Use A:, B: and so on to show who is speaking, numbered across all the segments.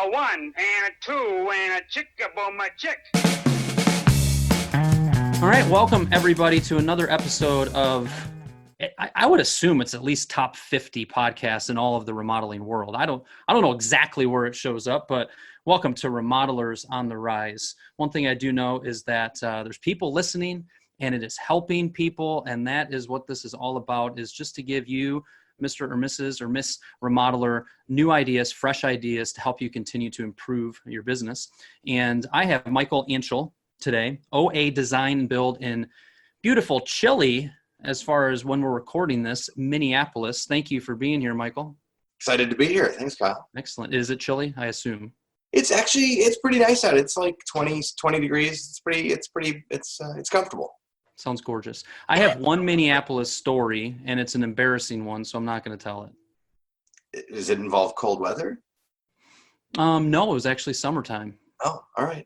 A: A one and a two and a chick-a-boom a chick.
B: All right, welcome everybody to another episode of, I would assume it's at least top 50 podcasts in all of the remodeling world. I don't know exactly where it shows up, but welcome to Remodelers on the Rise. One thing I do know is that there's people listening and it is helping people, and that is what this is all about, is just to give you, Mr. or Mrs. or Miss Remodeler, new ideas, fresh ideas to help you continue to improve your business. And I have Michael Anschel today, OA Design and Build in beautiful, chilly, as far as when we're recording this, Minneapolis. Thank you for being here, Michael.
C: Excited to be here. Thanks, Kyle.
B: Excellent. Is it chilly? I assume.
C: It's pretty nice out. It's like 20 degrees. It's comfortable.
B: Sounds gorgeous. I have one Minneapolis story, and it's an embarrassing one, so I'm not going to tell it.
C: Does it involve cold weather?
B: No, it was actually summertime.
C: Oh, all right.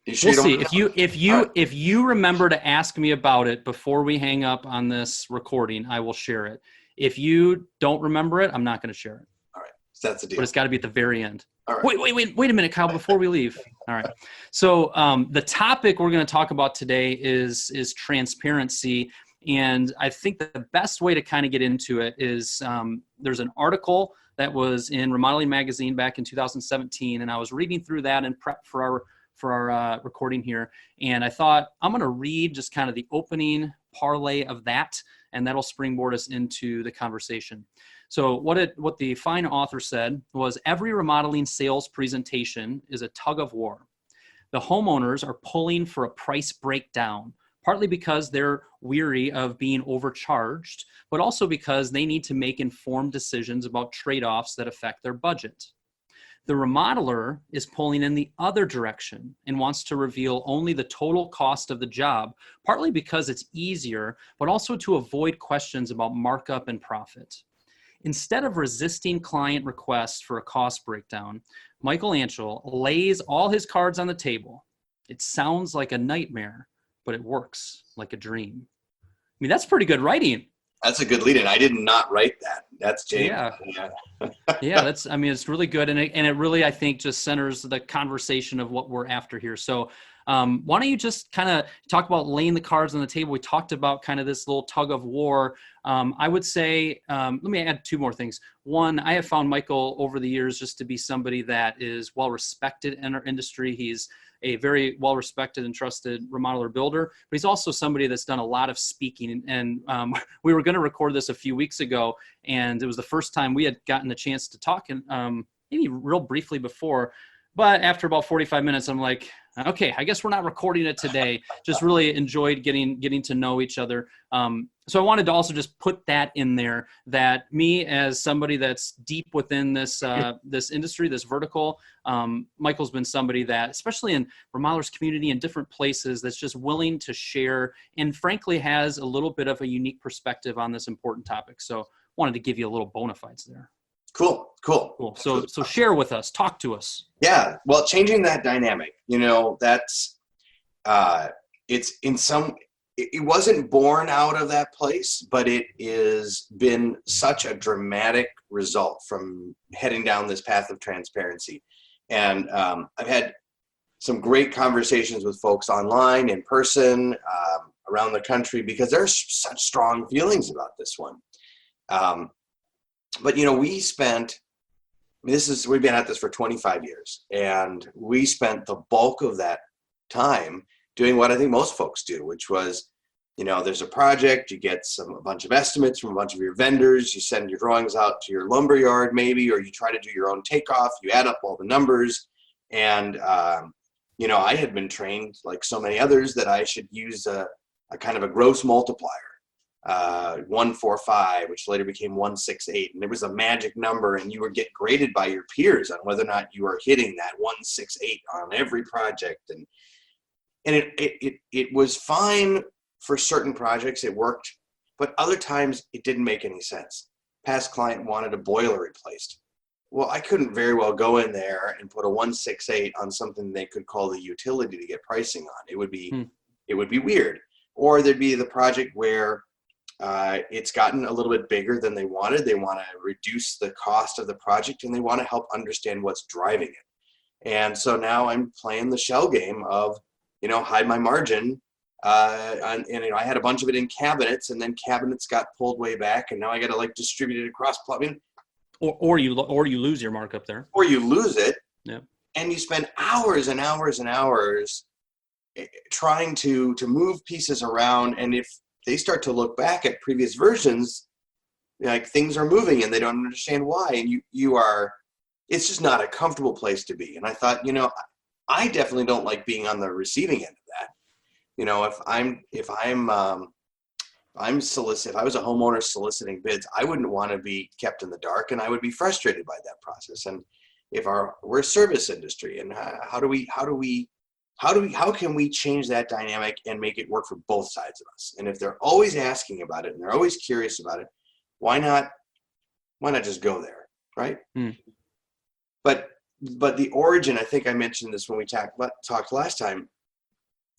C: Sure
B: we'll see. If you remember to ask me about it before we hang up on this recording, I will share it. If you don't remember it, I'm not going to share it.
C: All right. So that's the deal.
B: But it's got to be at the very end.
C: All right.
B: Wait a minute, Kyle, before we leave. All right. So the topic we're going to talk about today is transparency. And I think the best way to kind of get into it is there's an article that was in Remodeling Magazine back in 2017. And I was reading through that in prep for our recording here. And I thought I'm going to read just kind of the opening parlay of that, and that'll springboard us into the conversation. So what the fine author said was, every remodeling sales presentation is a tug of war. The homeowners are pulling for a price breakdown, partly because they're weary of being overcharged, but also because they need to make informed decisions about trade-offs that affect their budget. The remodeler is pulling in the other direction and wants to reveal only the total cost of the job, partly because it's easier, but also to avoid questions about markup and profit. Instead of resisting client requests for a cost breakdown, Michael Anschel lays all his cards on the table. It sounds like a nightmare, but it works like a dream. I mean, that's pretty good writing.
C: That's a good lead-in. I did not write that. That's James.
B: Yeah. Yeah, it's really good. And it really, I think, just centers the conversation of what we're after here. So why don't you just kind of talk about laying the cards on the table? We talked about kind of this little tug of war. I would say, let me add two more things. One, I have found Michael over the years just to be somebody that is well-respected in our industry. He's a very well-respected and trusted remodeler builder, but he's also somebody that's done a lot of speaking. And we were going to record this a few weeks ago, and it was the first time we had gotten a chance to talk, and maybe real briefly before. But after about 45 minutes, I'm like, okay, I guess we're not recording it today. Just really enjoyed getting to know each other. So I wanted to also just put that in there, that me as somebody that's deep within this this industry, this vertical, Michael's been somebody that, especially in remodelers community and different places, that's just willing to share and frankly has a little bit of a unique perspective on this important topic. So wanted to give you a little bona fides there.
C: Cool.
B: So share with us, talk to us.
C: Yeah. Well, changing that dynamic, that's, it wasn't born out of that place, but it has been such a dramatic result from heading down this path of transparency. And I've had some great conversations with folks online, in person, around the country, because there's such strong feelings about this one. But we've been at this for 25 years, and we spent the bulk of that time doing what I think most folks do, which was, there's a project, you get a bunch of estimates from a bunch of your vendors, you send your drawings out to your lumber yard maybe, or you try to do your own takeoff, you add up all the numbers. And, I had been trained, like so many others, that I should use a kind of a gross multiplier. 145, which later became 168, and it was a magic number, and you would get graded by your peers on whether or not you were hitting that 168 on every project. And it was fine for certain projects, it worked, but other times it didn't make any sense. Past client wanted a boiler replaced. Well, I couldn't very well go in there and put a 168 on something they could call the utility to get pricing on. It would be weird. Or there'd be the project where it's gotten a little bit bigger than they wanted. They want to reduce the cost of the project, and they want to help understand what's driving it. And so now I'm playing the shell game of, hide my margin. And I had a bunch of it in cabinets, and then cabinets got pulled way back, and now I got to like distribute it across plumbing.
B: Or you lose your markup there.
C: Or you lose it.
B: Yeah.
C: And you spend hours and hours and hours trying to move pieces around. And if they start to look back at previous versions, like things are moving and they don't understand why. And it's just not a comfortable place to be. And I thought, I definitely don't like being on the receiving end of that. If I was a homeowner soliciting bids, I wouldn't want to be kept in the dark, and I would be frustrated by that process. And we're a service industry, and how can we change that dynamic and make it work for both sides of us? And if they're always asking about it and they're always curious about it, why not just go there, right? But the origin, I think I mentioned this when we talked last time,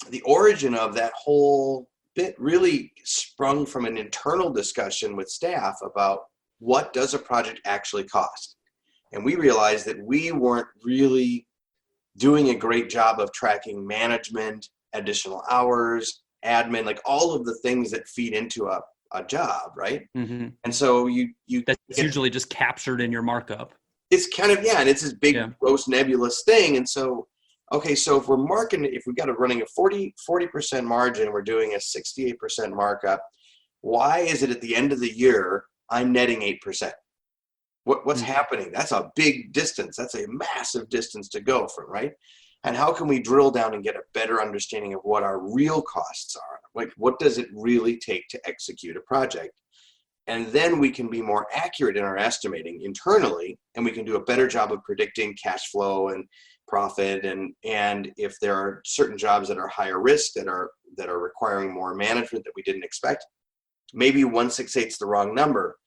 C: the origin of that whole bit really sprung from an internal discussion with staff about what does a project actually cost. And we realized that we weren't really doing a great job of tracking management, additional hours, admin, like all of the things that feed into a job, right?
B: Mm-hmm.
C: And so
B: that's usually just captured in your markup.
C: It's kind of, and it's this big, gross, nebulous thing. And so, okay, so if we've got running a 40% margin, we're doing a 68% markup, why is it at the end of the year, I'm netting 8%? What's happening? That's a big distance. That's a massive distance to go from, right? And how can we drill down and get a better understanding of what our real costs are? Like, what does it really take to execute a project? And then we can be more accurate in our estimating internally, and we can do a better job of predicting cash flow and profit. And if there are certain jobs that are higher risk, that are requiring more management that we didn't expect, maybe 168 is the wrong number,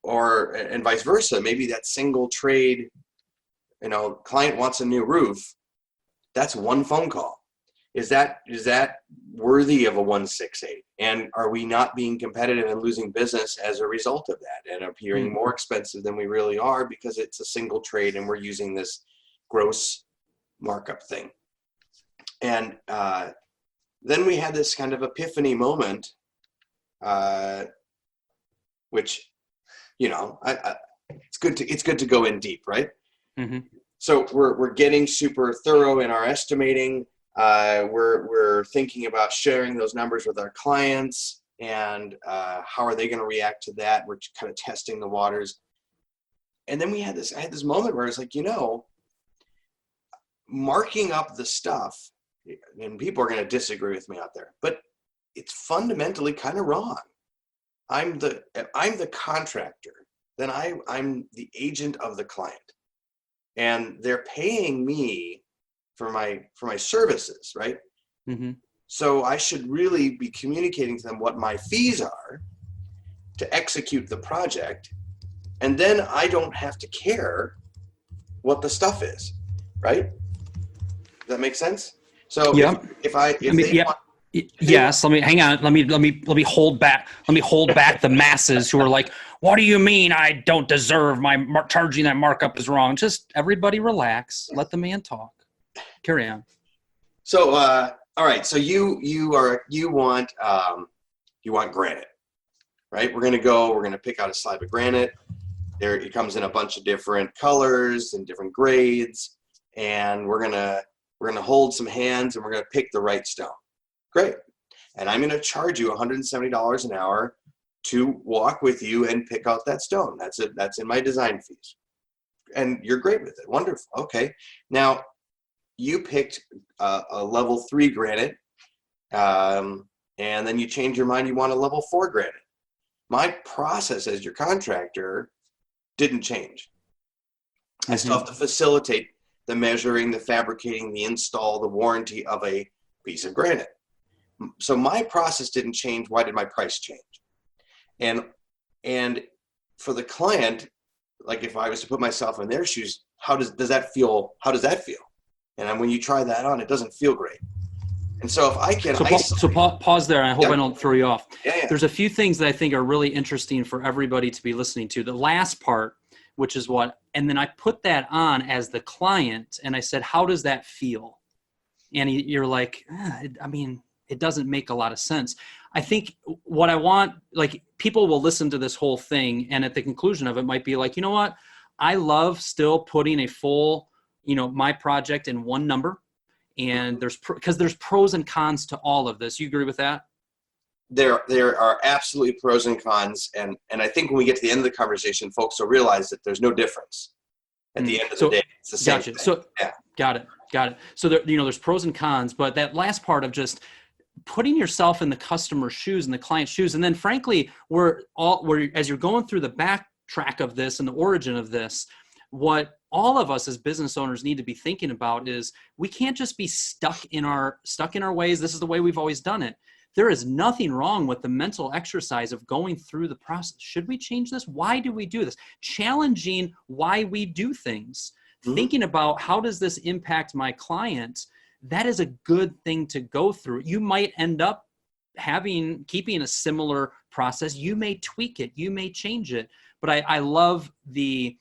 C: and vice versa. Maybe that single trade, client wants a new roof. That's one phone call. Is that worthy of a 168? And are we not being competitive and losing business as a result of that, and appearing more expensive than we really are because it's a single trade and we're using this gross markup thing? And then we had this kind of epiphany moment, which, it's good to go in deep, right?
B: Mm-hmm.
C: So we're getting super thorough in our estimating. We're thinking about sharing those numbers with our clients, and how are they going to react to that? We're kind of testing the waters. And then I had this moment where it's like, marking up the stuff, and people are going to disagree with me out there, but it's fundamentally kind of wrong. I'm the contractor, then I'm the agent of the client, and they're paying me for my services, right?
B: Mm-hmm.
C: So I should really be communicating to them what my fees are to execute the project, and then I don't have to care what the stuff is, right? Does that make sense? So
B: yes. Let me hang on. Let me hold back. Let me hold back the masses who are like, "What do you mean I don't deserve charging that markup is wrong?" Just everybody relax. Let the man talk. Carry on.
C: So, all right. So you want granite, right? We're gonna pick out a slab of granite. It comes in a bunch of different colors and different grades, and we're gonna hold some hands and we're gonna pick the right stone. Great. And I'm gonna charge you $170 an hour to walk with you and pick out that stone. That's in my design fees. And you're great with it. Wonderful. Okay. Now, you picked a level 3 granite, and then you change your mind, you want a level 4 granite. My process as your contractor didn't change. I still have to facilitate the measuring, the fabricating, the install, the warranty of a piece of granite. So my process didn't change. Why did my price change? And for the client, like if I was to put myself in their shoes, how does that feel? And when you try that on, it doesn't feel great. And so if I can
B: pause there. I hope I don't throw you off.
C: Yeah.
B: There's a few things that I think are really interesting for everybody to be listening to. The last part, which is and then I put that on as the client and I said, how does that feel? And you're like, it doesn't make a lot of sense. I think what I want, like, people will listen to this whole thing and at the conclusion of it might be like, you know what? I love still putting a full, my project in one number. And because there's pros and cons to all of this. You agree with that?
C: There are absolutely pros and cons. And I think when we get to the end of the conversation, folks will realize that there's no difference at the end of the day. It's the same thing.
B: So yeah. Got it. So there's pros and cons, but that last part of just putting yourself in the customer's shoes and the client's shoes. And then frankly, as you're going through the backtrack of this and the origin of this, what all of us as business owners need to be thinking about is we can't just be stuck in our ways. This is the way we've always done it. There is nothing wrong with the mental exercise of going through the process. Should we change this? Why do we do this? Challenging why we do things. Mm-hmm. Thinking about how does this impact my client? That is a good thing to go through. You might end up keeping a similar process. You may tweak it. You may change it. But I love the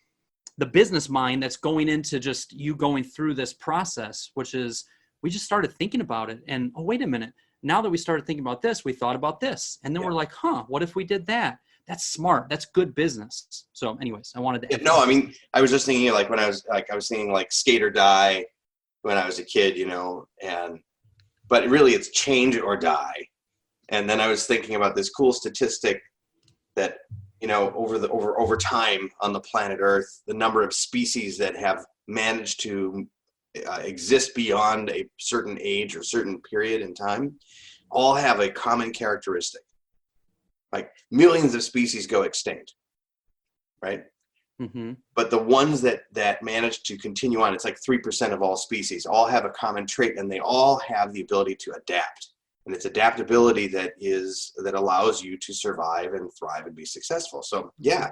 B: business mind that's going into just you going through this process, which is we just started thinking about it. And, oh, wait a minute. Now that we started thinking about this, we thought about this. And then we're like, what if we did that? That's smart. That's good business. So anyways, I wanted to.
C: I was just thinking like when I was thinking like skate or die when I was a kid, but really it's change or die. And then I was thinking about this cool statistic that, over time on the planet Earth, the number of species that have managed to exist beyond a certain age or certain period in time all have a common characteristic. Like millions of species go extinct, right? Mm-hmm. But the ones that manage to continue on, it's like 3% of all species, all have a common trait, and they all have the ability to adapt. And it's adaptability that allows you to survive and thrive and be successful. So yeah.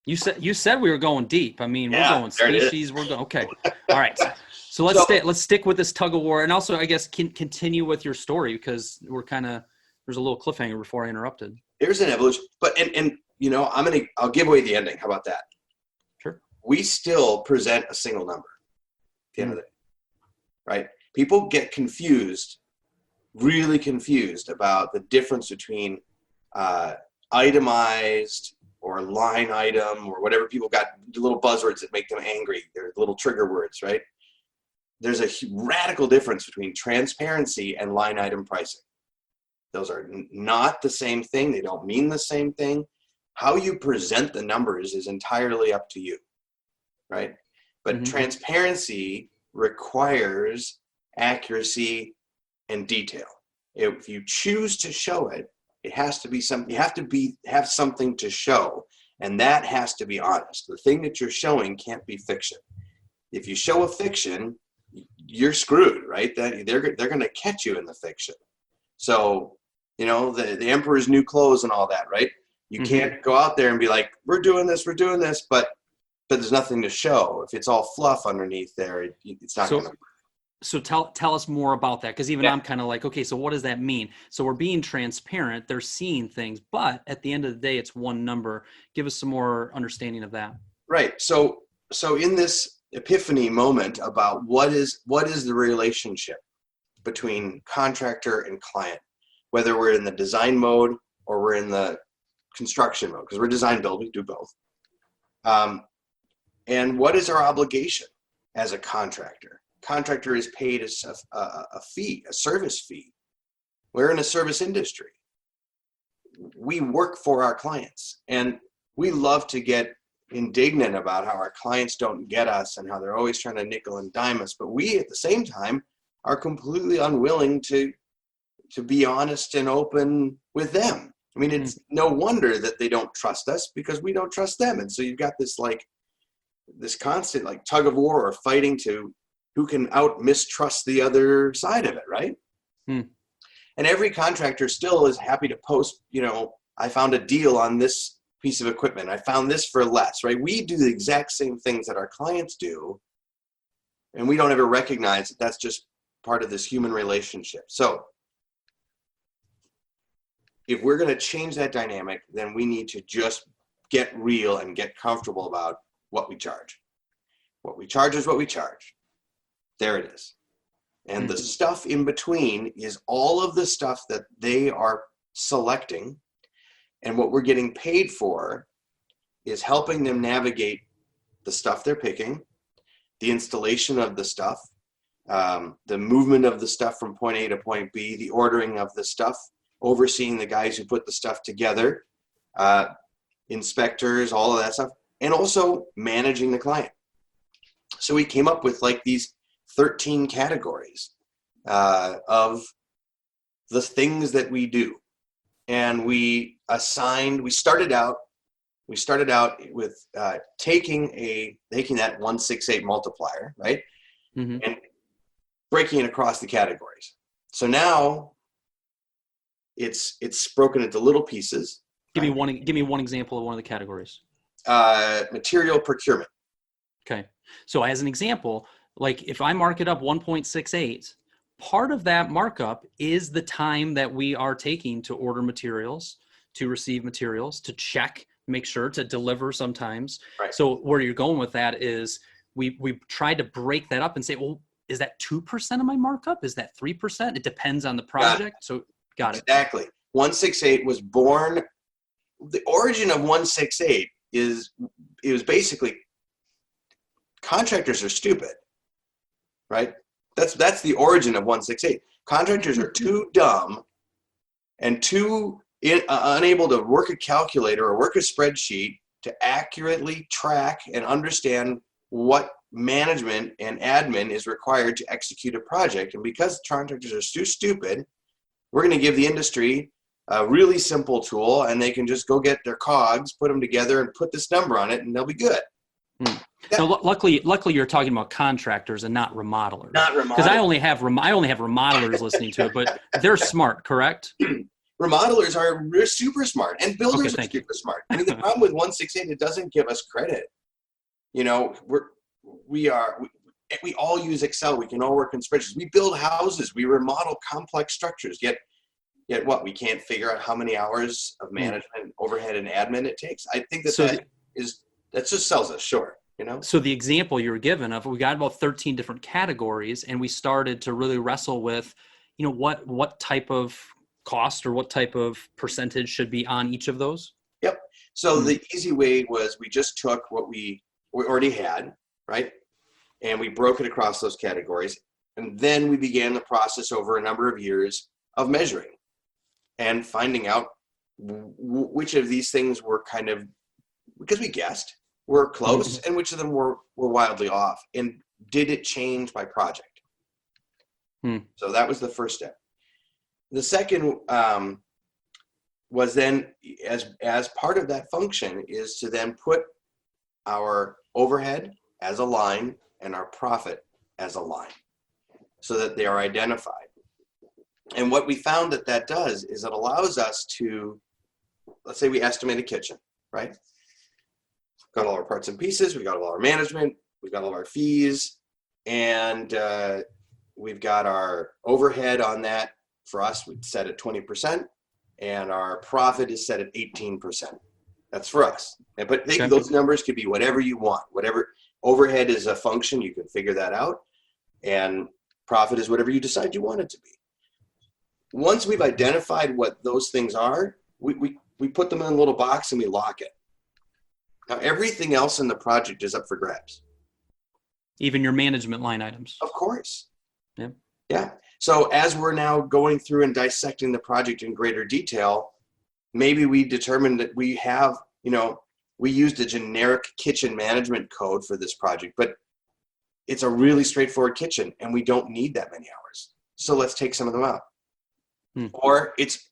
B: You said we were going deep. I mean, we're going species. We're going okay. All right. So let's stick with this tug of war, and also I guess continue with your story because there's a little cliffhanger before I interrupted.
C: There's an evolution, but I'll give away the ending. How about that?
B: Sure.
C: We still present a single number at the end of the day, right? People get really confused about the difference between itemized or line item or whatever. People got the little buzzwords that make them angry. They're little trigger words, right? There's a radical difference between transparency and line item pricing. Those are not the same thing. They don't mean the same thing. How you present the numbers is entirely up to you, right? But transparency requires accuracy and detail. If you choose to show it, it has to be something. You have to have something to show, and that has to be honest. The thing that you're showing can't be fiction. If you show a fiction, you're screwed, right? They're going to catch you in the fiction. So, the emperor's new clothes and all that, right? You can't go out there and be like, we're doing this, but there's nothing to show. If it's all fluff underneath there, it's not going to work.
B: So tell us more about that, because even I'm kind of like, okay, so what does that mean? So we're being transparent. They're seeing things, but at the end of the day, it's one number. Give us some more understanding of that.
C: Right. So in this epiphany moment about what is the relationship between contractor and client, whether we're in the design mode or we're in the construction mode, because we're design build, we do both. And what is our obligation as a contractor? Contractor is paid a fee, a service fee. We're in a service industry. We work for our clients, and we love to get indignant about how our clients don't get us and how they're always trying to nickel and dime us. But we, at the same time, are completely unwilling to be honest and open with them. I mean, it's no wonder that they don't trust us because we don't trust them. And so you've got this constant tug of war or fighting to who can mistrust the other side of it, right? And every contractor still is happy to post, I found a deal on this piece of equipment. I found this for less, right? We do the exact same things that our clients do, and we don't ever recognize that that's just part of this human relationship. So if we're going to change that dynamic, then we need to just get real and get comfortable about what we charge. What we charge is what we charge. There it is. And the stuff in between is all of the stuff that they are selecting. And what we're getting paid for is helping them navigate the stuff they're picking, the installation of the stuff, the movement of the stuff from point A to point B, the ordering of the stuff, overseeing the guys who put the stuff together, inspectors, all of that stuff, and also managing the client. So we came up with like these 13 categories of the things that we do. And we started out with taking that 168 multiplier, right?
B: Mm-hmm.
C: And breaking it across the categories. So now it's broken into little pieces.
B: Give me one example of one of the categories.
C: Material procurement.
B: Okay. So as an example, like if I mark it up 1.68, part of that markup is the time that we are taking to order materials, to receive materials, to check, make sure to deliver sometimes.
C: Right.
B: So where you're going with that is we tried to break that up and say, well, is that 2% of my markup? Is that 3%? It depends on the project. So got it.
C: Exactly. 168 was born. The origin of 168 it was basically contractors are stupid, right? That's the origin of 168. Contractors are too dumb and too unable to work a calculator or work a spreadsheet to accurately track and understand what management and admin is required to execute a project. And because contractors are too stupid, we're going to give the industry a really simple tool, and they can just go get their cogs, put them together, and put this number on it, and they'll be good.
B: So luckily, you're talking about contractors and not remodelers.
C: Not remodelers.
B: Because I only have remodelers listening to it, but they're smart, correct?
C: Remodelers are super smart, and builders are
B: Okay,
C: super smart. I mean, the problem with 168, it doesn't give us credit. You know, we all use Excel. We can all work in spreadsheets. We build houses. We remodel complex structures. Yet what? We can't figure out how many hours of management, overhead, and admin it takes. I think that just sells us short. You know.
B: So the example you were given of, we got about 13 different categories, and we started to really wrestle with, you know, what type of cost or what type of percentage should be on each of those.
C: Yep. So the easy way was we just took what we already had, right? And we broke it across those categories. And then we began the process over a number of years of measuring and finding out which of these things were kind of, because we guessed, were close, and which of them were wildly off. And did it change by project? So that was the first step. The second was then, as part of that function, is to then put our overhead as a line and our profit as a line so that they are identified. And what we found that does is it allows us to, let's say we estimate a kitchen, right? Got all our parts and pieces, we got all our management, we've got all our fees, and we've got our overhead on that. For us, we set at 20%, and our profit is set at 18%. That's for us. But those numbers could be whatever you want. Whatever overhead is a function, you can figure that out, and profit is whatever you decide you want it to be. Once we've identified what those things are, we put them in a little box and we lock it. Now, everything else in the project is up for grabs.
B: Even your management line items.
C: Of course.
B: Yeah.
C: So as we're now going through and dissecting the project in greater detail, maybe we determined that we have, we used a generic kitchen management code for this project, but it's a really straightforward kitchen and we don't need that many hours. So let's take some of them out. Or it's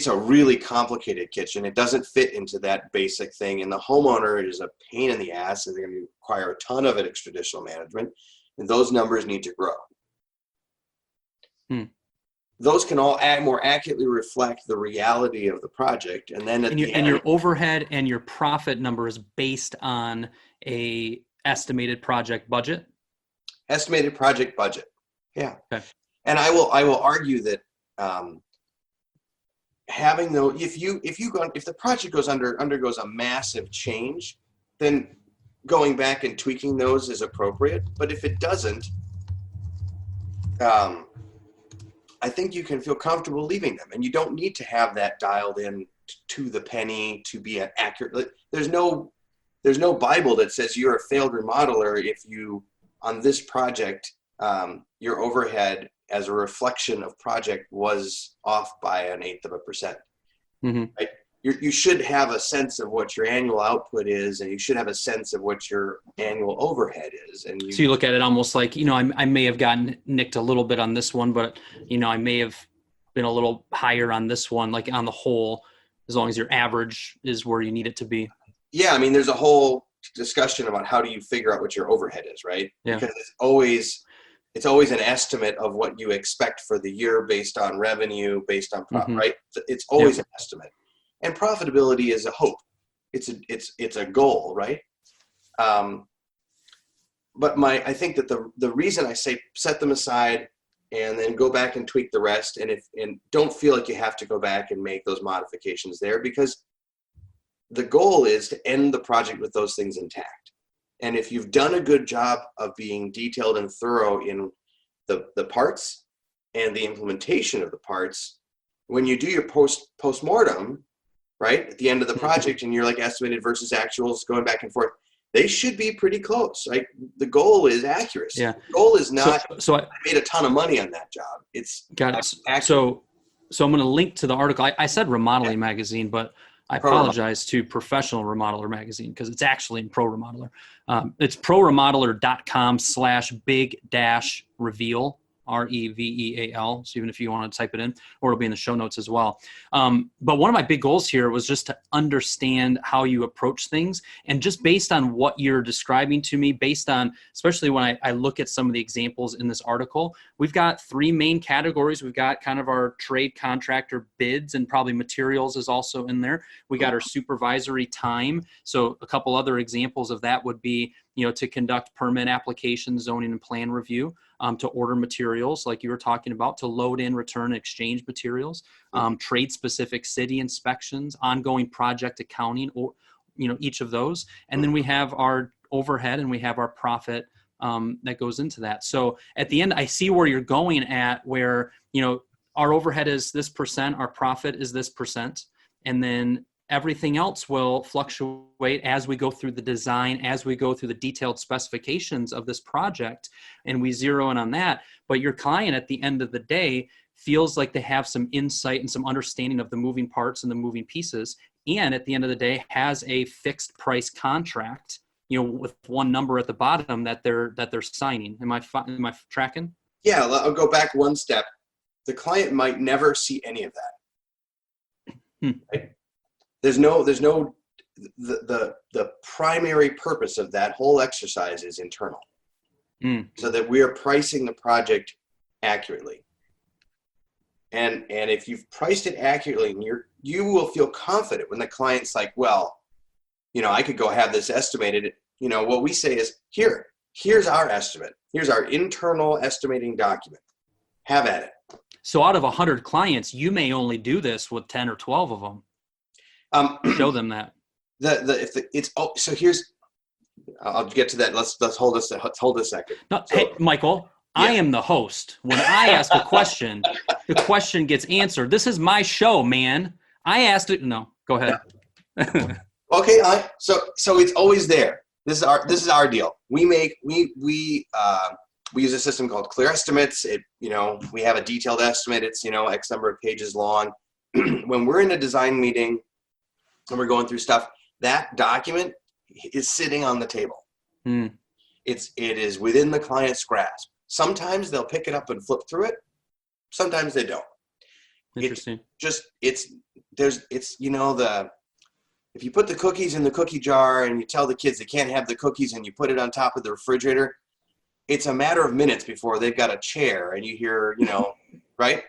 C: a really complicated kitchen. It doesn't fit into that basic thing. And the homeowner is a pain in the ass, and they're going to require a ton of extraditional management. And those numbers need to grow. Those can all more accurately reflect the reality of the project. And then
B: your overhead and your profit number is based on a estimated project budget.
C: Estimated project budget. Yeah.
B: Okay.
C: And I will argue that having if the project undergoes a massive change, then going back and tweaking those is appropriate. But if it doesn't, I think you can feel comfortable leaving them, and you don't need to have that dialed in to the penny to be an accurate. There's no Bible that says you're a failed remodeler if you, on this project, your overhead as a reflection of project was off by 1/8%.
B: Mm-hmm.
C: Right? You should have a sense of what your annual output is, and you should have a sense of what your annual overhead is. And
B: So you look at it almost like, I may have gotten nicked a little bit on this one, but, I may have been a little higher on this one, like on the whole, as long as your average is where you need it to be.
C: Yeah, I mean, there's a whole discussion about how do you figure out what your overhead is, right?
B: Yeah.
C: Because it's always an estimate of what you expect for the year based on revenue, based on profit, right? It's always an estimate. And profitability is a hope. It's a goal, right? But I think that the reason I say set them aside and then go back and tweak the rest, and don't feel like you have to go back and make those modifications there, because the goal is to end the project with those things intact. And if you've done a good job of being detailed and thorough in the parts and the implementation of the parts, when you do your post-mortem, right, at the end of the project, and you're like estimated versus actuals going back and forth, they should be pretty close. Right? The goal is accuracy.
B: Yeah.
C: The goal is not,
B: so
C: I made a ton of money on that job. It's
B: got it. So I'm going to link to the article. I said Remodeling Magazine, but I apologize to Professional Remodeler Magazine because it's actually in Pro Remodeler. It's proremodeler.com/big-reveal, REVEAL. So even if you want to type it in, or it'll be in the show notes as well. But one of my big goals here was just to understand how you approach things. And just based on what you're describing to me, based on, especially when I look at some of the examples in this article, we've got 3 main categories. We've got kind of our trade contractor bids, and probably materials is also in there. We got our supervisory time. So a couple other examples of that would be, to conduct permit applications, zoning and plan review, to order materials like you were talking about, to load in, return, and exchange materials, trade-specific city inspections, ongoing project accounting, or each of those. And then we have our overhead and we have our profit that goes into that. So at the end, I see where you're going at, where our overhead is this percent, our profit is this percent, and then everything else will fluctuate as we go through the design, as we go through the detailed specifications of this project, and we zero in on that. But your client at the end of the day feels like they have some insight and some understanding of the moving parts and the moving pieces, and at the end of the day has a fixed price contract, with one number at the bottom that they're signing. Am I tracking?
C: Yeah, I'll go back one step. The client might never see any of that. Right? There's no the primary purpose of that whole exercise is internal, so that we are pricing the project accurately. And if you've priced it accurately, and you will feel confident when the client's like, well, I could go have this estimated. What we say is, here's our estimate. Here's our internal estimating document. Have at it.
B: So out of 100 clients, you may only do this with 10 or 12 of them. Show them that. So here's, I'll get to that. Let's hold a second. No, hey, Michael, yeah. I am the host. When I ask a question, the question gets answered. This is my show, man. I asked it. No, go ahead.
C: Okay. So it's always there. This is our deal. We use a system called Clear Estimates. We have a detailed estimate. It's, X number of pages long. When we're in a design meeting and we're going through stuff, that document is sitting on the table. It is within the client's grasp. Sometimes they'll pick it up and flip through it. Sometimes they don't.
B: Interesting.
C: If you put the cookies in the cookie jar and you tell the kids they can't have the cookies and you put it on top of the refrigerator, it's a matter of minutes before they've got a chair and you hear, right?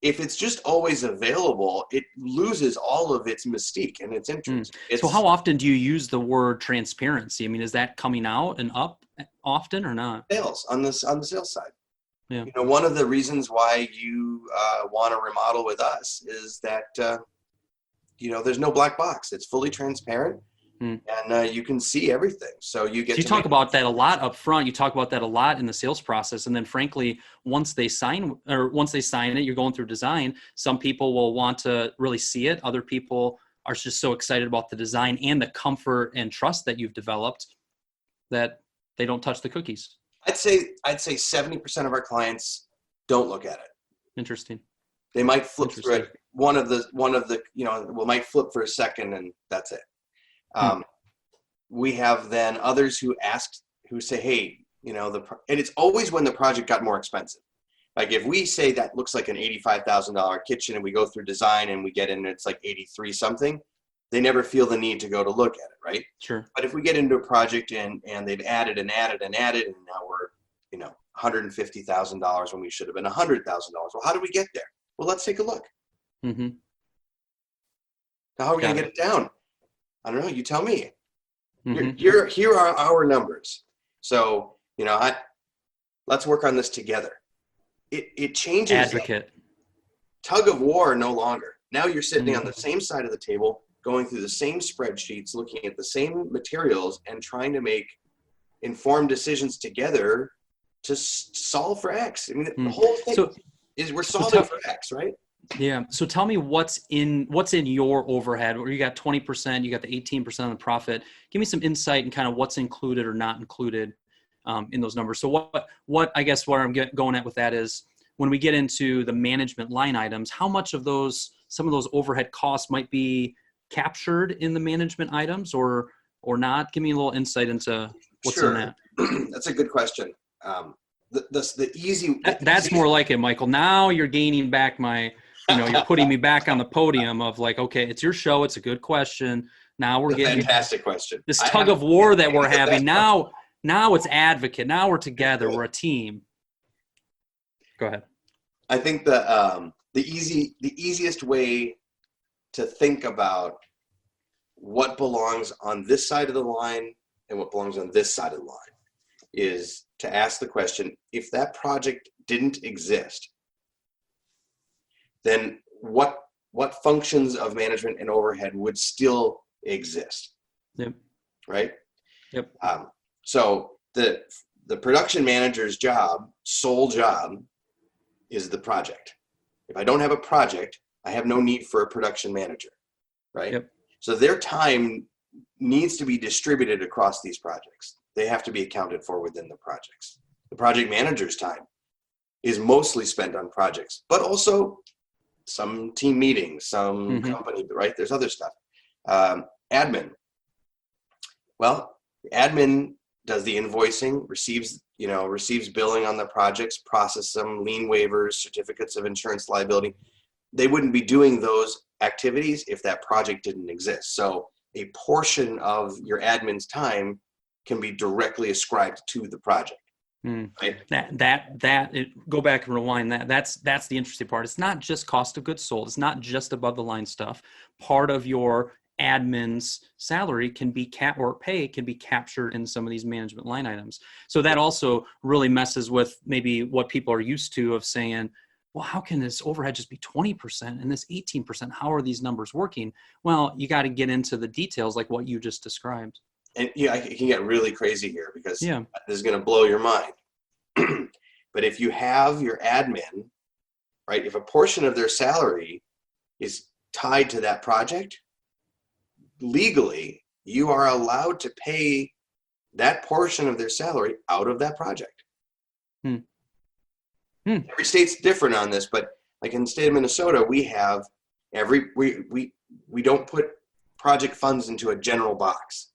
C: If it's just always available, it loses all of its mystique and its interest.
B: So how often do you use the word transparency? I mean, is that coming out and up often or not?
C: Sales on the sales side.
B: Yeah.
C: One of the reasons why you want to remodel with us is that, there's no black box. It's fully transparent. and you can see everything. So you get
B: So you
C: to
B: talk
C: make-
B: about that a lot up front. You talk about that a lot in the sales process. And then frankly, once they sign it, you're going through design. Some people will want to really see it. Other people are just so excited about the design and the comfort and trust that you've developed that they don't touch the cookies.
C: I'd say 70% of our clients don't look at it.
B: Interesting.
C: They might flip through it. One of the might flip for a second and that's it. We have then others who say, hey, and it's always when the project got more expensive. Like if we say that looks like an $85,000 kitchen and we go through design and we get in and it's like 83 something, they never feel the need to go to look at it, right?
B: Sure.
C: But if we get into a project and they've added and now we're, $150,000 when we should have been $100,000. Well, how do we get there? Well, let's take a look.
B: Mm-hmm.
C: Now, how are we going to get it down? I don't know. You tell me.
B: Mm-hmm.
C: Here are our numbers. So, let's work on this together. It changes.
B: Advocate.
C: Tug of war no longer. Now you're sitting on the same side of the table, going through the same spreadsheets, looking at the same materials, and trying to make informed decisions together to solve for X. I mean, the whole thing is we're solving for X, right?
B: Yeah. So tell me what's in your overhead, where you got 20%, you got the 18% of the profit. Give me some insight and kind of what's included or not included in those numbers. So what I guess where I'm going at with that is when we get into the management line items, how much of some of those overhead costs might be captured in the management items or not? Give me a little insight into what's in that.
C: That's a good question. The easy.
B: That's more like it, Michael. Now you're gaining back my, you're putting me back on the podium of like, okay, it's your show. It's a good question. Now we're getting
C: fantastic question.
B: This tug of war that we're having now it's advocate. Now we're together. We're a team. Go ahead.
C: I think the easiest way to think about what belongs on this side of the line and what belongs on this side of the line is to ask the question, if that project didn't exist, then what functions of management and overhead would still exist?
B: Yep.
C: Right?
B: Yep.
C: So the production manager's sole job is the project. If I don't have a project, I have no need for a production manager, right?
B: Yep.
C: So their time needs to be distributed across these projects. They have to be accounted for within the projects. The project manager's time is mostly spent on projects, but also some team meetings, some company, right? There's other stuff. Admin. Well, admin does the invoicing, receives billing on the projects, process them, lien waivers, certificates of insurance liability. They wouldn't be doing those activities if that project didn't exist. So a portion of your admin's time can be directly ascribed to the project. Right?
B: Go back and rewind that. That's the interesting part. It's not just cost of goods sold. It's not just above the line stuff. Part of your admin's salary can be captured in some of these management line items. So that also really messes with maybe what people are used to of saying, well, how can this overhead just be 20% and this 18%? How are these numbers working? Well, you got to get into the details like what you just described.
C: And it can get really crazy here because this is going to blow your mind. But if you have your admin, right, if a portion of their salary is tied to that project, legally, you are allowed to pay that portion of their salary out of that project. Every state's different on this, but like in the state of Minnesota, we have we don't put project funds into a general box.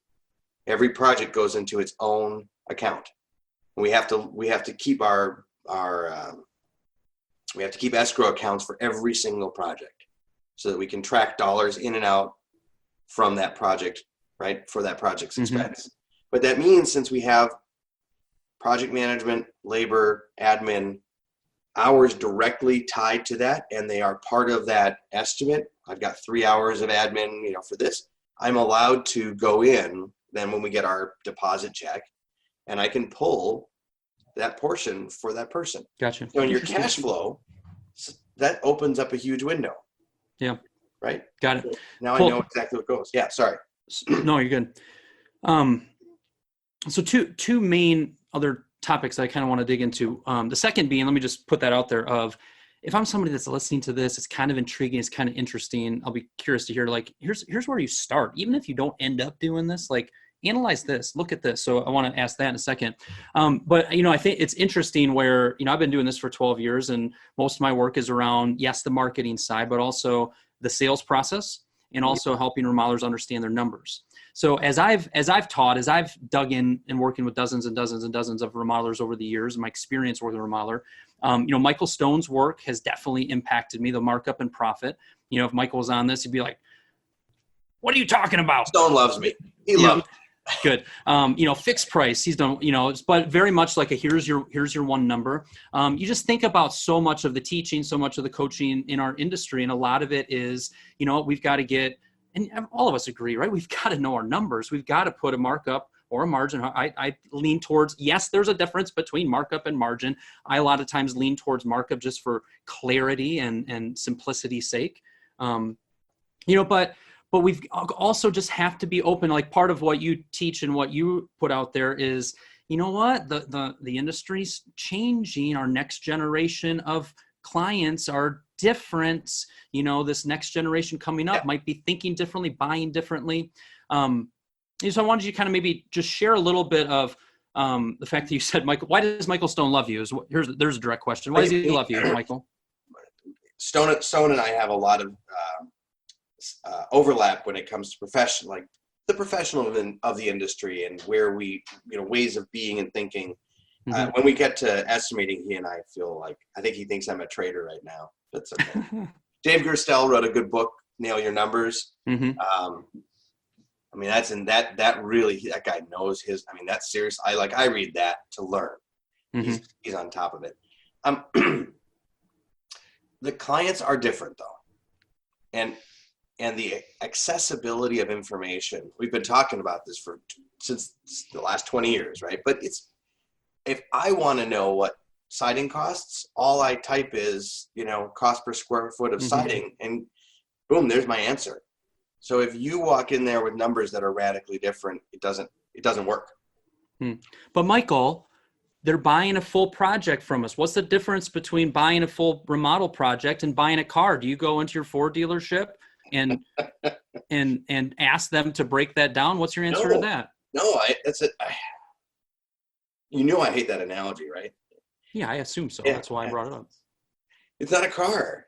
C: Every project goes into its own account. We have to keep we have to keep escrow accounts for every single project so that we can track dollars in and out from that project, right, for that project's expense. But that means since we have project management, labor, admin, hours directly tied to that, and they are part of that estimate, I've got 3 hours of admin, for this, I'm allowed to go in then when we get our deposit check, and I can pull that portion for that person.
B: Gotcha.
C: So in your cash flow, that opens up a huge window.
B: Yeah.
C: Right?
B: Got it.
C: Now I know exactly what goes. Yeah, sorry.
B: No, you're good. So two main other topics that I kind of want to dig into. The second being, let me just put that out there of, if I'm somebody that's listening to this, it's kind of intriguing, it's kind of interesting. I'll be curious to hear, like, here's where you start. Even if you don't end up doing this, like, analyze this, look at this. So I want to ask that in a second. But, I think it's interesting where, I've been doing this for 12 years and most of my work is around, yes, the marketing side, but also the sales process and also helping remodelers understand their numbers. So as I've dug in and working with dozens and dozens and dozens of remodelers over the years, my experience working with a remodeler, Michael Stone's work has definitely impacted me, the markup and profit. If Michael was on this, he'd be like, what are you talking about?
C: Stone loves me. He loves me.
B: Good. Fixed price, he's done, but very much like here's your one number. You just think about so much of the teaching, so much of the coaching in our industry. And a lot of it is, we've got to get, and all of us agree, right? We've got to know our numbers. We've got to put a markup or a margin. I lean towards, yes, there's a difference between markup and margin. I a lot of times lean towards markup just for clarity and simplicity's sake. But we've also just have to be open. Like, part of what you teach and what you put out there is, the industry's changing. Our next generation of clients are different. This next generation coming up might be thinking differently, buying differently. So I wanted you to kind of maybe just share a little bit of the fact that you said, Michael, why does Michael Stone love you? There's a direct question. Why does he love you, Michael?
C: Stone and I have a lot of overlap when it comes to the professional of the industry and where we, ways of being and thinking.
B: Mm-hmm.
C: When we get to estimating, he and I feel like, I think he thinks I'm a trader right now. That's okay. Dave Gerstel wrote a good book, Nail Your Numbers.
B: Mm-hmm.
C: That's in that really, that guy knows that's serious. I read that to learn.
B: Mm-hmm.
C: He's on top of it. The clients are different though. And the accessibility of information, we've been talking about this since the last 20 years, right? But if I want to know what siding costs, all I type is, cost per square foot of siding, and boom, there's my answer. So if you walk in there with numbers that are radically different, it doesn't work.
B: But Michael, they're buying a full project from us. What's the difference between buying a full remodel project and buying a car? Do you go into your Ford dealership and ask them to break that down? What's your answer to that?
C: No, I hate that analogy, right?
B: Yeah, I assume so.
C: Yeah,
B: that's why I brought it up.
C: It's not a car.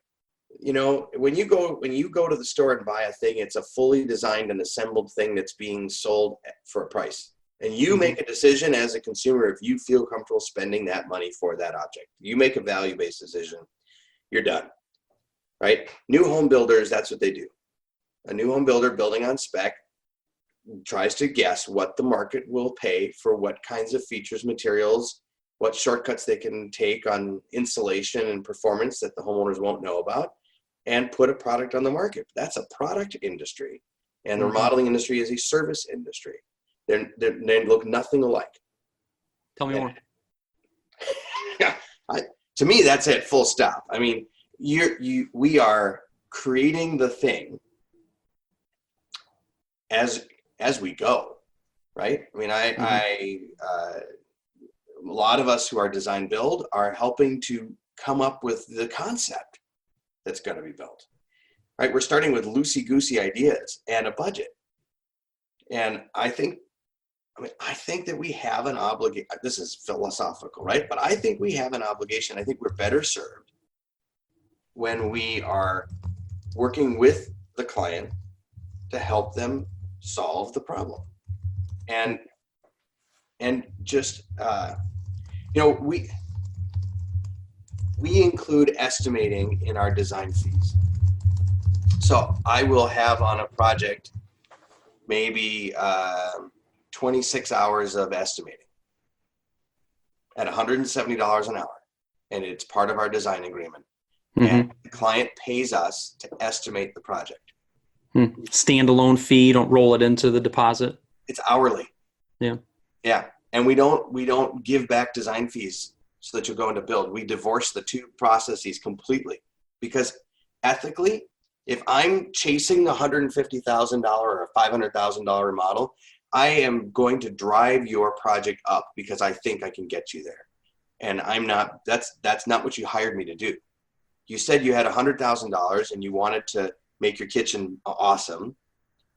C: When you go to the store and buy a thing, it's a fully designed and assembled thing that's being sold for a price. And you make a decision as a consumer if you feel comfortable spending that money for that object. You make a value-based decision, you're done. Right? New home builders, that's what they do. A new home builder building on spec tries to guess what the market will pay for what kinds of features, materials, what shortcuts they can take on insulation and performance that the homeowners won't know about, and put a product on the market. That's a product industry. And the remodeling industry is a service industry. They look nothing alike.
B: Tell me more.
C: To me, that's it, full stop. We are creating the thing as we go, right? A lot of us who are design build are helping to come up with the concept that's going to be built, right? We're starting with loosey-goosey ideas and a budget. And I think that we have an obligation. This is philosophical, right? But I think we have an obligation. I think we're better served when we are working with the client to help them solve the problem. And just, we include estimating in our design fees. So I will have on a project maybe 26 hours of estimating at $170 an hour. And it's part of our design agreement. And the client pays us to estimate the project.
B: Standalone fee, don't roll it into the deposit.
C: It's hourly.
B: Yeah.
C: And we don't give back design fees so that you'll go into build. We divorce the two processes completely because ethically If I'm chasing the $150,000 or a $500,000 model, I am going to drive your project up because I think I can get you there. And that's not what you hired me to do. You said you had $100,000 and you wanted to make your kitchen awesome.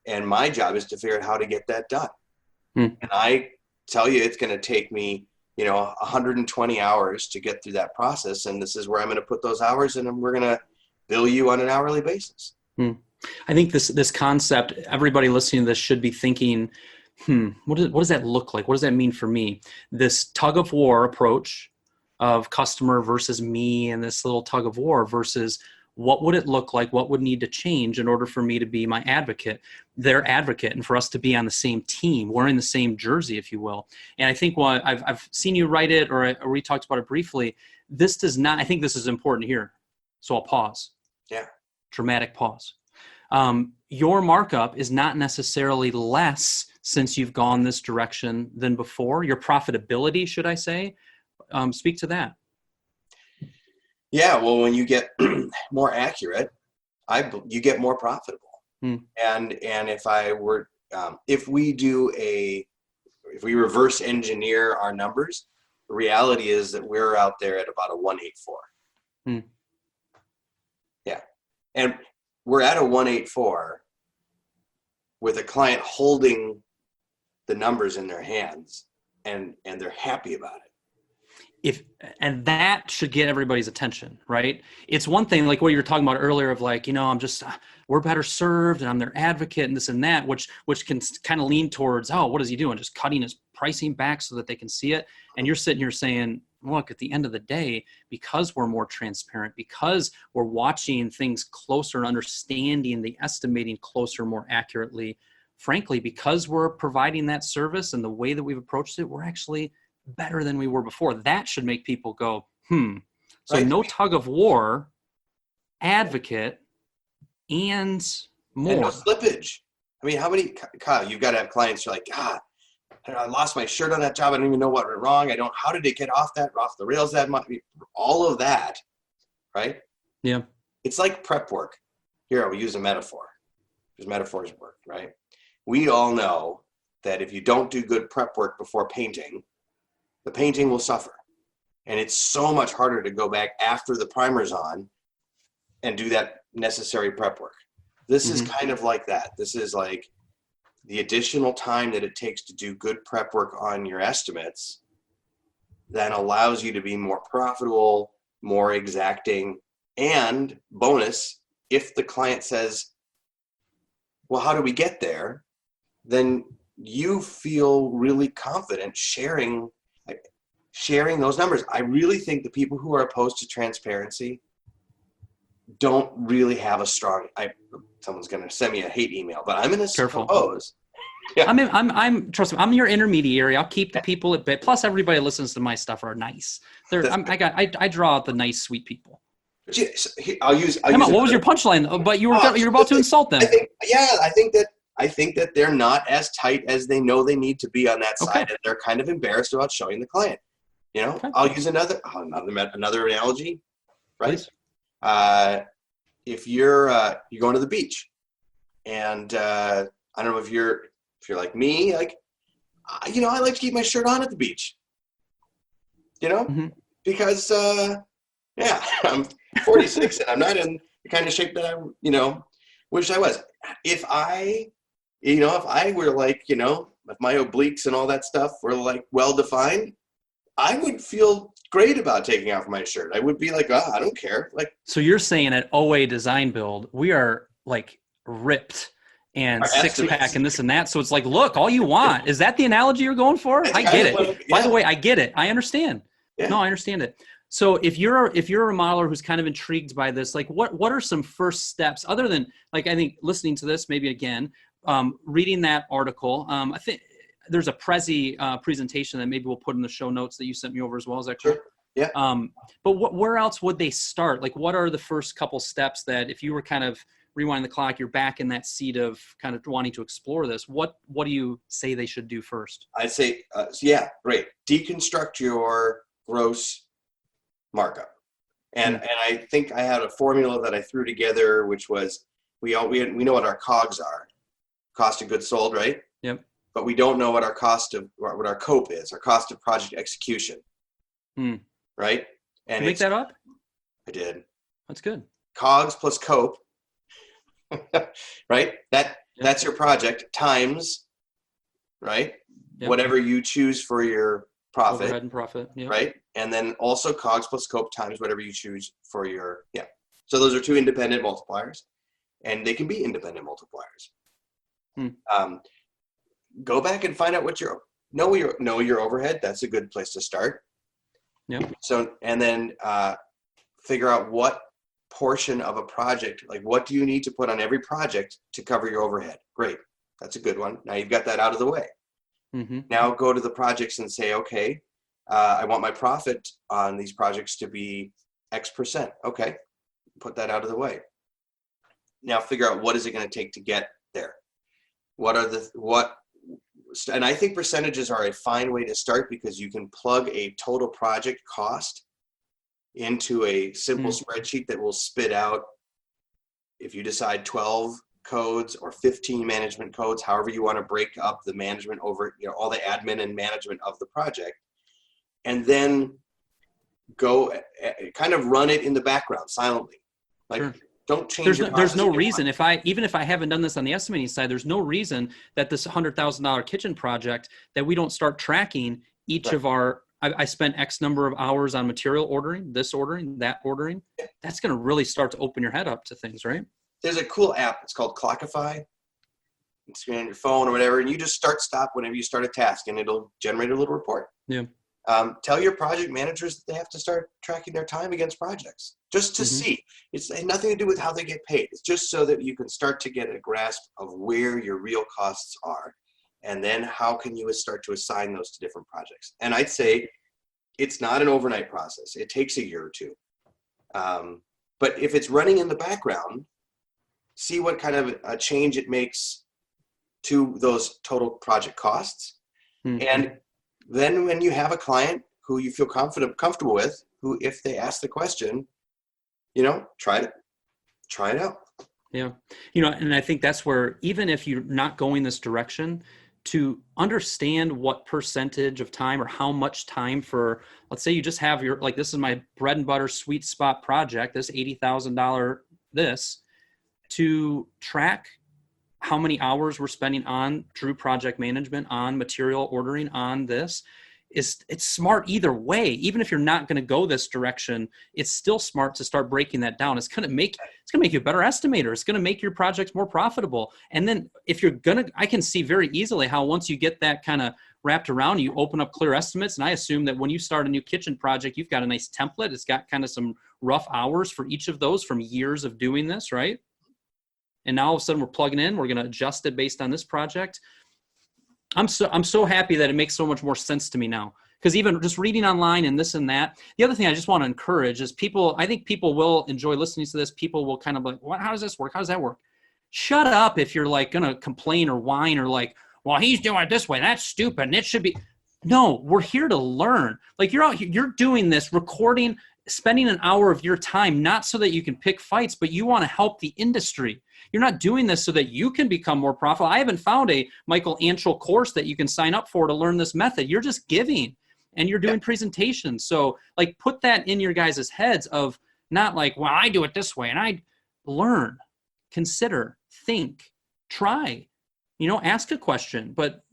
C: And my job is to figure out how to get that done. And I tell you, it's going to take me, 120 hours to get through that process. And this is where I'm going to put those hours in, and we're going to bill you on an hourly basis.
B: I think this concept, everybody listening to this should be thinking, what does that look like? What does that mean for me? This tug of war approach of customer versus me, and this little tug of war versus what would it look like? What would need to change in order for me to be my advocate, their advocate, and for us to be on the same team? We're in the same jersey, if you will. And I think what I've seen you write it, or we talked about it briefly. This does not, I think this is important here. So I'll pause.
C: Yeah.
B: Dramatic pause. Your markup is not necessarily less since you've gone this direction than before. Your profitability, should I say? Speak to that.
C: Yeah, well, when you get more accurate, you get more profitable. And if we reverse engineer our numbers, the reality is that we're out there at about a 184. Yeah, and we're at a 184 with a client holding the numbers in their hands, and they're happy about it.
B: And that should get everybody's attention, right? It's one thing, like what you were talking about earlier of like, we're better served and I'm their advocate and this and that, which can kind of lean towards, oh, what is he doing? Just cutting his pricing back so that they can see it. And you're sitting here saying, look, at the end of the day, because we're more transparent, because we're watching things closer and understanding the estimating closer, more accurately, frankly, because we're providing that service and the way that we've approached it, we're actually better than we were before. That should make people go, So
C: right.
B: No tug of war, advocate, and more.
C: And no slippage. I mean, Kyle, you've got to have clients who are like, God, I lost my shirt on that job. I don't even know what went wrong. How did it get off the rails that much? All of that, right?
B: Yeah.
C: It's like prep work. Here, I'll use a metaphor, because metaphors work, right? We all know that if you don't do good prep work before painting, the painting will suffer. And it's so much harder to go back after the primer's on and do that necessary prep work. This is kind of like that. This is like the additional time that it takes to do good prep work on your estimates that allows you to be more profitable, more exacting, and bonus, if the client says, well, how do we get there? Then you feel really confident sharing those numbers. I really think the people who are opposed to transparency don't really have a strong, someone's going to send me a hate email, but I'm going to suppose. Yeah.
B: Trust me, I'm your intermediary. I'll keep the people at bay. Plus everybody who listens to my stuff are nice. I draw out the nice, sweet people.
C: But I'll use
B: what was your punchline? But you're about to insult them.
C: I think that they're not as tight as they know they need to be on that side, and they're kind of embarrassed about showing the client. I'll use another analogy, right? If you're going to the beach, and I don't know if you're like me, like I like to keep my shirt on at the beach, because I'm 46 and I'm not in the kind of shape that I wish I was. If I were like, if my obliques and all that stuff were like well defined, I would feel great about taking off my shirt. I would be like, I don't care. Like,
B: so you're saying at OA Design Build, we are like ripped and six-pack and this and that. So it's like, look, all you want. Is that the analogy you're going for? I get it. By the way, I get it. I understand. Yeah. No, I understand it. So if you're a remodeler who's kind of intrigued by this, like what are some first steps other than, like, I think listening to this, maybe again, reading that article, I think there's a Prezi presentation that maybe we'll put in the show notes that you sent me over as well. Is that cool?
C: Sure. Yeah.
B: But where else would they start? Like, what are the first couple steps that if you were kind of rewind the clock, you're back in that seat of kind of wanting to explore this, what do you say they should do first?
C: I'd say, great. Deconstruct your gross markup. And I think I had a formula that I threw together, which was we know what our COGS are, cost of goods sold, right?
B: Yep.
C: But we don't know what our what our COPE is, our cost of project execution, right? And
B: Did you make that up?
C: I did.
B: That's good.
C: COGS plus COPE, right? That's your project times, right?
B: Yep.
C: Whatever you choose for your profit,
B: Overhead and profit. Yep.
C: right? And then also COGS plus COPE times whatever you choose for your, So those are two independent multipliers, and they can be independent multipliers. Go back and find out what know your overhead. That's a good place to start.
B: Yeah.
C: So, and then figure out what portion of a project, like what do you need to put on every project to cover your overhead? Great. That's a good one. Now you've got that out of the way.
B: Mm-hmm.
C: Now go to the projects and say, okay, I want my profit on these projects to be X%. Okay. Put that out of the way. Now figure out what is it going to take to get there? And I think percentages are a fine way to start because you can plug a total project cost into a simple spreadsheet that will spit out, if you decide 12 codes or 15 management codes, however you want to break up the management over, all the admin and management of the project, and then kind of run it in the background silently. Like, sure. Don't change
B: there's no reason even if I haven't done this on the estimating side, there's no reason that this $100,000 kitchen project that we don't start tracking each of our, I spent X number of hours on material ordering, this ordering, that ordering. That's going to really start to open your head up to things, right?
C: There's a cool app. It's called Clockify. It's on your phone or whatever, and you just stop whenever you start a task, and it'll generate a little report.
B: Yeah.
C: Tell your project managers that they have to start tracking their time against projects just to see. It has nothing to do with how they get paid. It's just so that you can start to get a grasp of where your real costs are. And then how can you start to assign those to different projects? And I'd say it's not an overnight process. It takes a year or two. But if it's running in the background, see what kind of a change it makes to those total project costs. And then when you have a client who you feel comfortable with, who, if they ask the question, try it out.
B: Yeah. And I think that's where, even if you're not going this direction, to understand what percentage of time or how much time for, let's say you just have this is my bread and butter sweet spot project, this $80,000, to track how many hours we're spending on true project management, on material ordering, on this. It's smart either way. Even if you're not going to go this direction, it's still smart to start breaking that down. It's going to make you a better estimator. It's going to make your projects more profitable. And then I can see very easily how once you get that kind of wrapped around, you open up clear estimates. And I assume that when you start a new kitchen project, you've got a nice template. It's got kind of some rough hours for each of those from years of doing this, right? And now all of a sudden we're plugging in, we're going to adjust it based on this project. I'm so happy that it makes so much more sense to me now, because even just reading online and this and that. The other thing I just want to encourage is I think people will enjoy listening to this. People will kind of like, how does this work? How does that work? Shut up if you're like going to complain or whine or like, well, he's doing it this way. That's stupid. And it should be. No, we're here to learn. Like you're out here, you're doing this recording, spending an hour of your time, not so that you can pick fights, but you want to help the industry. You're not doing this so that you can become more profitable. I haven't found a Michael Anschel course that you can sign up for to learn this method. You're just giving and you're doing presentations. So like put that in your guys' heads of not like, well, I do it this way, and I learn, consider, think, try, ask a question, but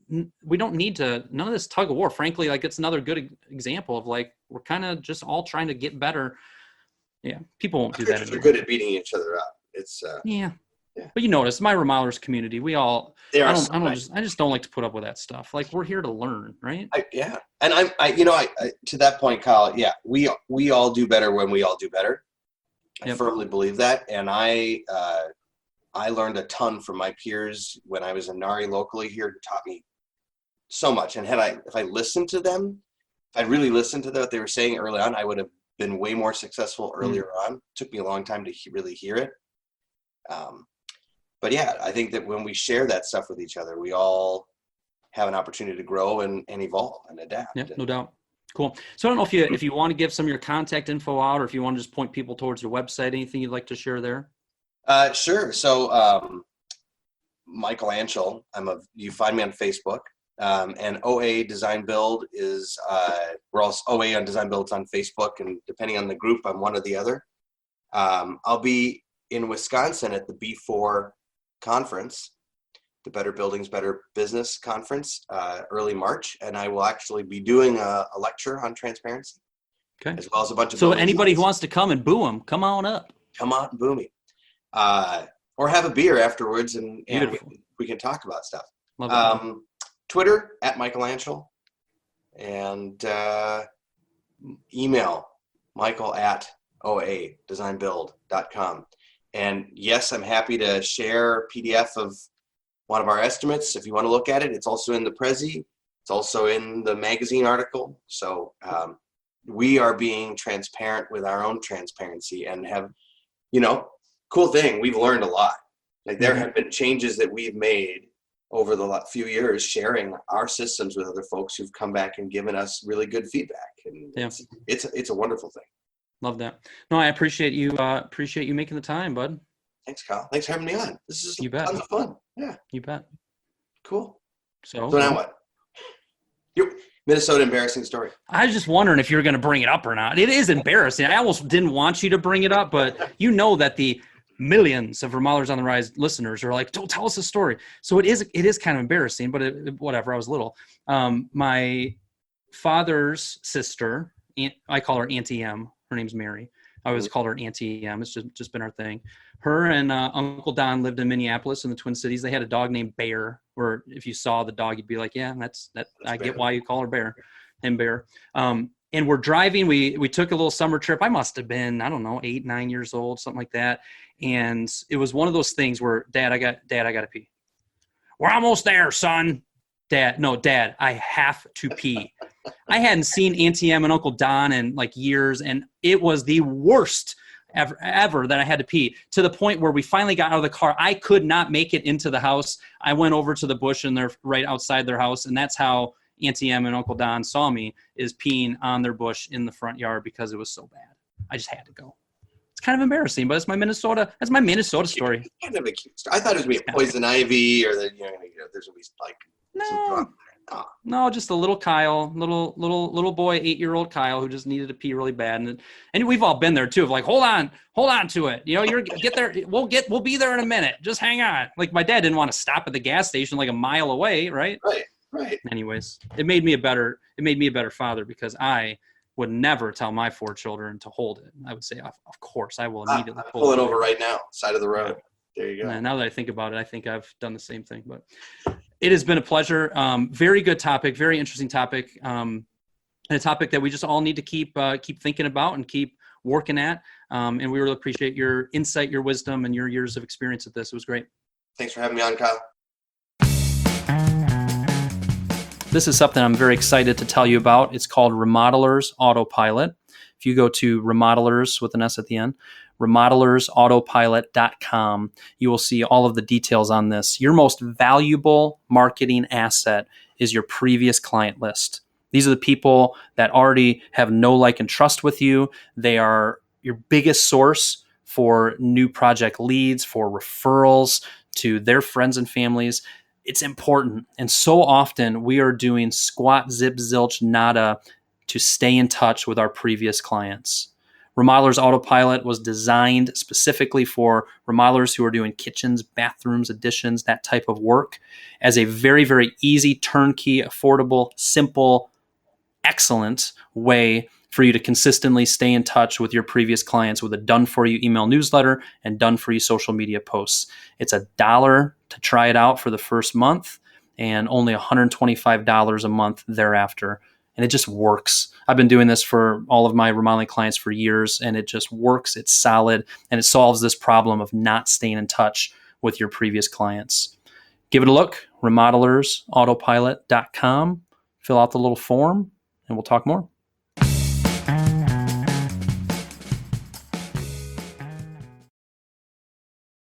B: we don't need none of this tug of war. Frankly, like it's another good example of like, we're kind of just all trying to get better. Yeah. People won't do that anymore.
C: They're good at beating each other up. It's
B: yeah. But you notice my remodelers community, I just don't like to put up with that stuff. Like we're here to learn, right?
C: And I to that point, Kyle, we all do better when we all do better. I firmly believe that. And I learned a ton from my peers when I was in NARI locally here, who taught me so much. And if I listened to them, if I really listened to what they were saying early on, I would have been way more successful earlier on. It took me a long time to really hear it. But I think that when we share that stuff with each other, we all have an opportunity to grow and evolve and adapt.
B: Yeah, no doubt. Cool. So I don't know if you want to give some of your contact info out, or if you want to just point people towards your website, anything you'd like to share there?
C: Sure. So, Michael Anschel, you find me on Facebook, and OA Design Build is, we're also OA on Design Build's on Facebook, and depending on the group, I'm one or the other. I'll be in Wisconsin at the B4 conference, the Better Buildings, Better Business conference, early March, and I will actually be doing a lecture on transparency, as well as a bunch of.
B: So anybody who wants to come and boo them, come on up.
C: Come on, boo me. Or have a beer afterwards, and we can talk about stuff. Twitter at Michael Anschel, and email Michael at oadesignbuild.com. And yes, I'm happy to share a PDF of one of our estimates if you want to look at it. It's also in the Prezi. It's also in the magazine article. So we are being transparent with our own transparency, and have, cool thing, we've learned a lot. Like, there have been changes that we've made over the few years, sharing our systems with other folks who've come back and given us really good feedback. And it's a wonderful thing.
B: Love that. No, I appreciate you making the time, bud.
C: Thanks, Kyle. Thanks for having me on. This is tons of fun. Yeah.
B: You bet.
C: Cool.
B: So
C: now what? Minnesota embarrassing story.
B: I was just wondering if you were going to bring it up or not. It is embarrassing. I almost didn't want you to bring it up, but you know that the millions of Remodelers on the Rise listeners are like, "Don't tell us a story." So it is kind of embarrassing, but whatever. I was little. My father's sister, I call her Auntie M. Her name's Mary. I always called her Auntie M. It's just been our thing. Her and Uncle Don lived in Minneapolis in the Twin Cities. They had a dog named Bear, or if you saw the dog, you'd be like, yeah, that's I get why you call her Bear, him Bear. And we're driving. We took a little summer trip. I must have been, 8, 9 years old, something like that. And it was one of those things where, Dad, I got to pee. We're almost there, son. Dad, I have to pee. I hadn't seen Auntie M and Uncle Don in like years, and it was the worst ever that I had to pee, to the point where we finally got out of the car. I could not make it into the house. I went over to the bush, and they're right outside their house, and that's how Auntie M and Uncle Don saw me, is peeing on their bush in the front yard because it was so bad. I just had to go. It's kind of embarrassing, but it's my Minnesota story.
C: Kind of a cute story. I thought it was going to be a poison ivy, or that there's always like
B: No, just a little Kyle, little boy, 8-year-old Kyle, who just needed to pee really bad, and we've all been there too. Of like, hold on to it. You're get there. We'll be there in a minute. Just hang on. Like, my dad didn't want to stop at the gas station like a mile away, right?
C: Right.
B: Anyways, it made me a better father, because I would never tell my 4 children to hold it. I would say, of course, I will immediately
C: pull it over right now, side of the road. Yeah. There you go.
B: And now that I think about it, I think I've done the same thing. But it has been a pleasure. Very good topic, very interesting topic, and a topic that we just all need to keep thinking about and keep working at. And we really appreciate your insight, your wisdom, and your years of experience at this. It was great.
C: Thanks for having me on, Kyle.
B: This is something I'm very excited to tell you about. It's called Remodelers Autopilot. If you go to Remodelers with an S at the end, remodelersAutopilot.com, you will see all of the details on this. Your most valuable marketing asset is your previous client list. These are the people that already have know, like, and trust with you. They are your biggest source for new project leads, for referrals to their friends and families. It's important. And so often we are doing squat, zip, zilch, nada to stay in touch with our previous clients. Remodelers Autopilot was designed specifically for remodelers who are doing kitchens, bathrooms, additions, that type of work, as a very, very easy, turnkey, affordable, simple, excellent way for you to consistently stay in touch with your previous clients with a done-for-you email newsletter and done-for-you social media posts. It's $1 to try it out for the first month, and only $125 a month thereafter. And it just works. I've been doing this for all of my remodeling clients for years, and it just works. It's solid, and it solves this problem of not staying in touch with your previous clients. Give it a look, remodelersautopilot.com. Fill out the little form, and we'll talk more.